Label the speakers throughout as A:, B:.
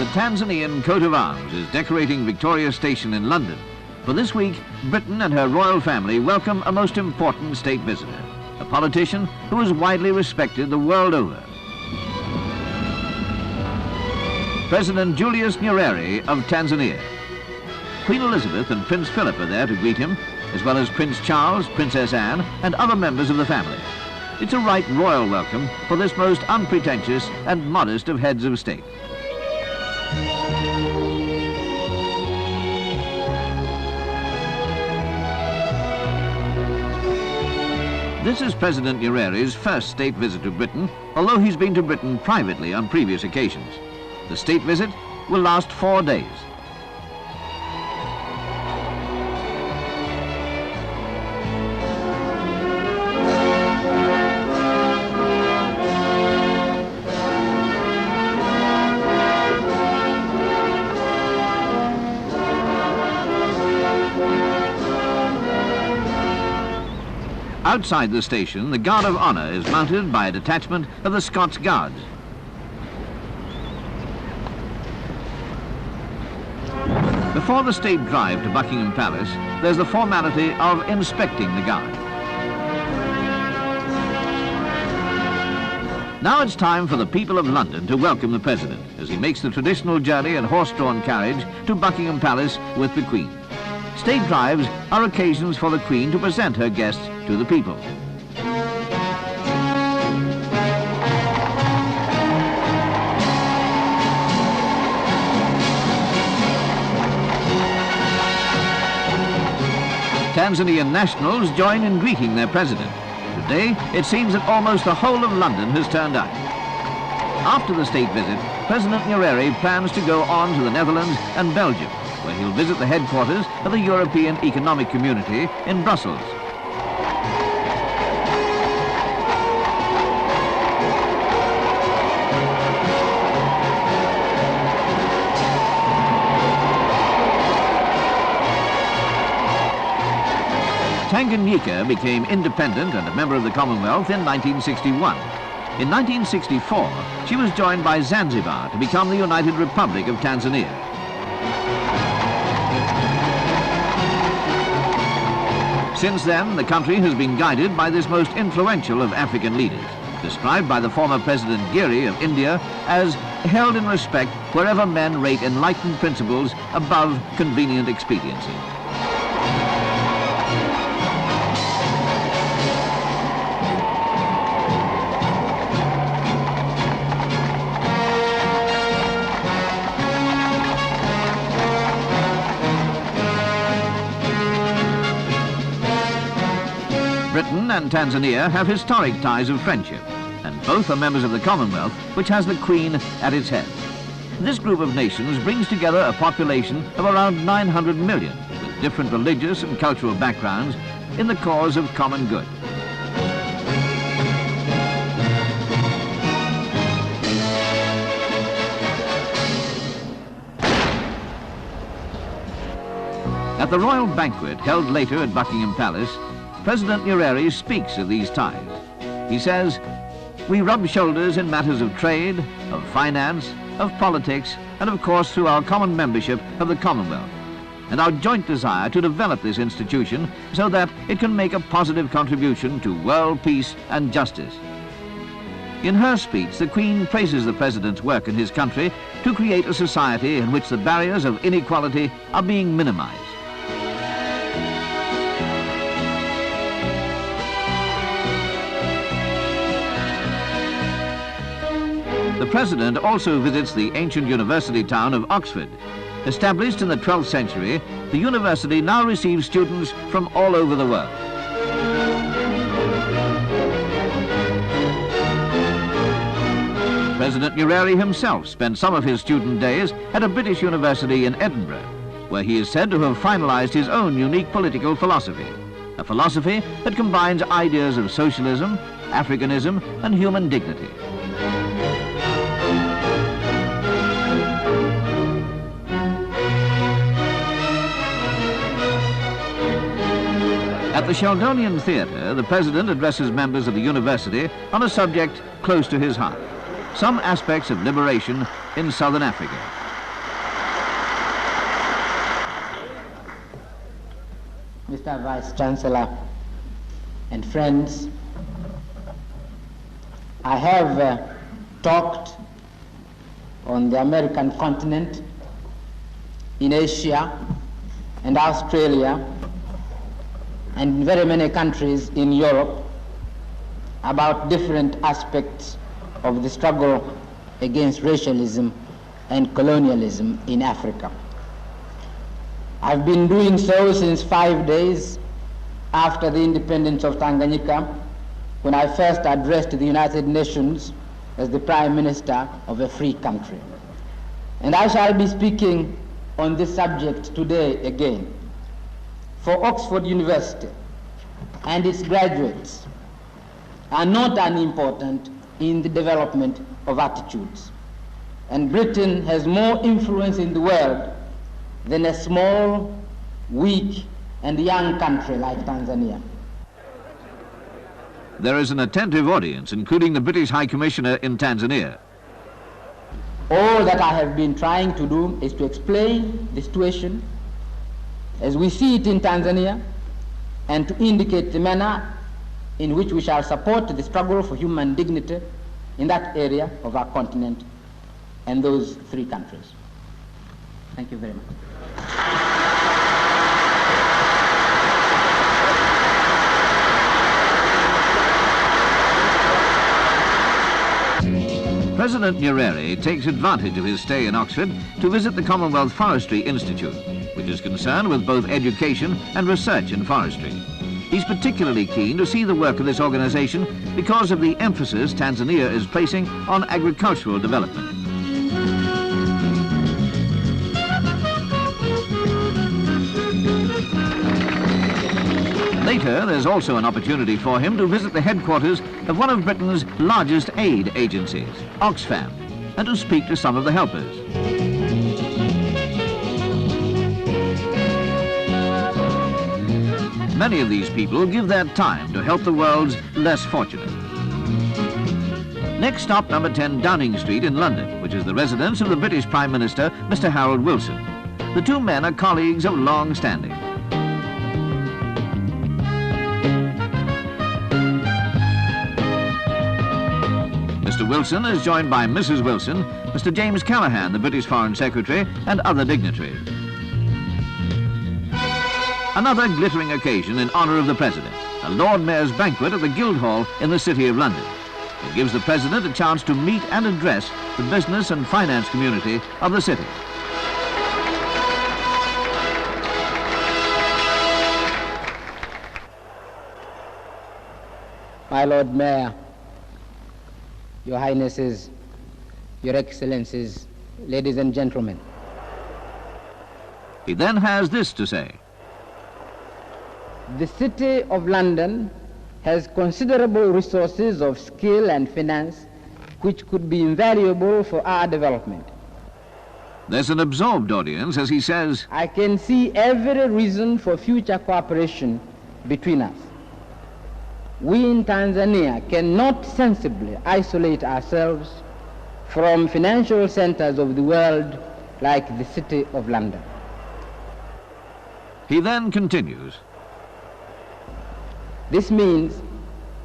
A: The Tanzanian coat of arms is decorating Victoria Station in London. For this week, Britain and her royal family welcome a most important state visitor, a politician who is widely respected the world over. President Julius Nyerere of Tanzania. Queen Elizabeth and Prince Philip are there to greet him, as well as Prince Charles, Princess Anne, and other members of the family. It's a right royal welcome for this most unpretentious and modest of heads of state. This is President Nyerere's first state visit to Britain, although he's been to Britain privately on previous occasions. The state visit will last 4 days. Outside the station, the Guard of Honour is mounted by a detachment of the Scots Guards. Before the state drive to Buckingham Palace, there's the formality of inspecting the guard. Now it's time for the people of London to welcome the President as he makes the traditional journey in horse-drawn carriage to Buckingham Palace with the Queen. State drives are occasions for the Queen to present her guests to the people. Tanzanian nationals join in greeting their president. Today, it seems that almost the whole of London has turned out. After the state visit, President Nyerere plans to go on to the Netherlands and Belgium, where he'll visit the headquarters of the European Economic Community in Brussels. Tanganyika became independent and a member of the Commonwealth in 1961. In 1964, she was joined by Zanzibar to become the United Republic of Tanzania. Since then, the country has been guided by this most influential of African leaders, described by the former President Nyerere of India as held in respect wherever men rate enlightened principles above convenient expediency. Britain and Tanzania have historic ties of friendship, and both are members of the Commonwealth, which has the Queen at its head. This group of nations brings together a population of around 900 million, with different religious and cultural backgrounds, in the cause of common good. At the royal banquet held later at Buckingham Palace, President Nyerere speaks of these ties. He says, "We rub shoulders in matters of trade, of finance, of politics, and of course through our common membership of the Commonwealth, and our joint desire to develop this institution so that it can make a positive contribution to world peace and justice." In her speech, the Queen praises the President's work in his country to create a society in which the barriers of inequality are being minimized. The President also visits the ancient university town of Oxford. Established in the 12th century, the university now receives students from all over the world. President Nyerere himself spent some of his student days at a British university in Edinburgh, where he is said to have finalized his own unique political philosophy, a philosophy that combines ideas of socialism, Africanism, and human dignity. At the Sheldonian Theatre, the President addresses members of the university on a subject close to his heart, some aspects of liberation in southern Africa.
B: Mr. Vice Chancellor and friends, I have talked on the American continent, in Asia and Australia, and in very many countries in Europe about different aspects of the struggle against racialism and colonialism in Africa. I've been doing so since 5 days after the independence of Tanganyika, when I first addressed the United Nations as the Prime Minister of a free country. And I shall be speaking on this subject today again. For Oxford University and its graduates are not unimportant in the development of attitudes. And Britain has more influence in the world than a small, weak, and young country like Tanzania.
A: There is an attentive audience, including the British High Commissioner in Tanzania.
B: All that I have been trying to do is to explain the situation as we see it in Tanzania and to indicate the manner in which we shall support the struggle for human dignity in that area of our continent and those three countries. Thank you very much.
A: President Nyerere takes advantage of his stay in Oxford to visit the Commonwealth Forestry Institute, which is concerned with both education and research in forestry. He's particularly keen to see the work of this organization because of the emphasis Tanzania is placing on agricultural development. Later, there's also an opportunity for him to visit the headquarters of one of Britain's largest aid agencies, Oxfam, and to speak to some of the helpers. Many of these people give their time to help the world's less fortunate. Next stop, number 10 Downing Street in London, which is the residence of the British Prime Minister, Mr. Harold Wilson. The two men are colleagues of long standing. Mr. Wilson is joined by Mrs. Wilson, Mr. James Callaghan, the British Foreign Secretary, and other dignitaries. Another glittering occasion in honour of the President, a Lord Mayor's banquet at the Guildhall in the City of London. It gives the President a chance to meet and address the business and finance community of the city.
B: My Lord Mayor, Your Highnesses, Your Excellencies, ladies and gentlemen.
A: He then has this to say.
B: The City of London has considerable resources of skill and finance which could be invaluable for our development.
A: There's an absorbed audience as he says,
B: I can see every reason for future cooperation between us. We in Tanzania cannot sensibly isolate ourselves from financial centers of the world like the City of London.
A: He then continues.
B: This means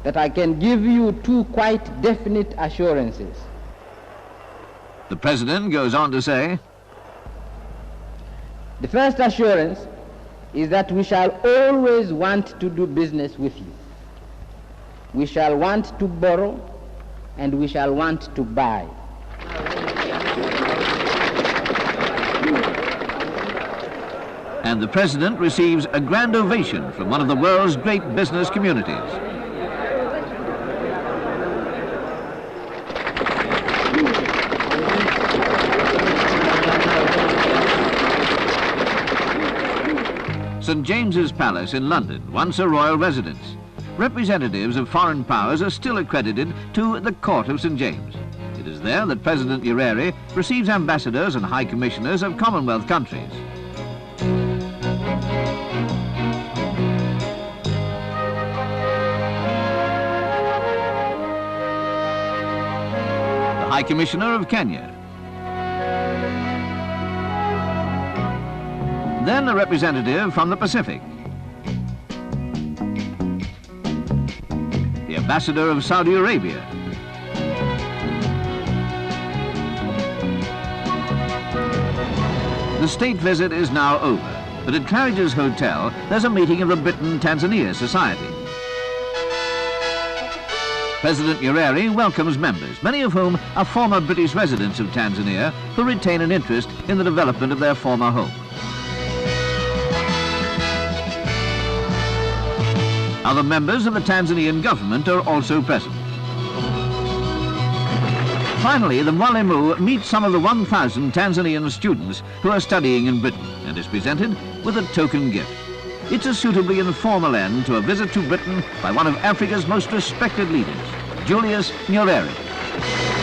B: that I can give you two quite definite assurances.
A: The President goes on to say,
B: the first assurance is that we shall always want to do business with you. We shall want to borrow and we shall want to buy.
A: And the President receives a grand ovation from one of the world's great business communities. St. James's Palace in London, once a royal residence. Representatives of foreign powers are still accredited to the Court of St. James. It is there that President Nyerere receives ambassadors and high commissioners of Commonwealth countries. The High Commissioner of Kenya. Then a representative from the Pacific. ambassador of Saudi Arabia. The state visit is now over, but at Claridge's Hotel, there's a meeting of the Britain-Tanzania Society. President Nyerere welcomes members, many of whom are former British residents of Tanzania who retain an interest in the development of their former home. Other members of the Tanzanian government are also present. Finally, the Mwalimu meets some of the 1,000 Tanzanian students who are studying in Britain and is presented with a token gift. It's a suitably informal end to a visit to Britain by one of Africa's most respected leaders, Julius Nyerere.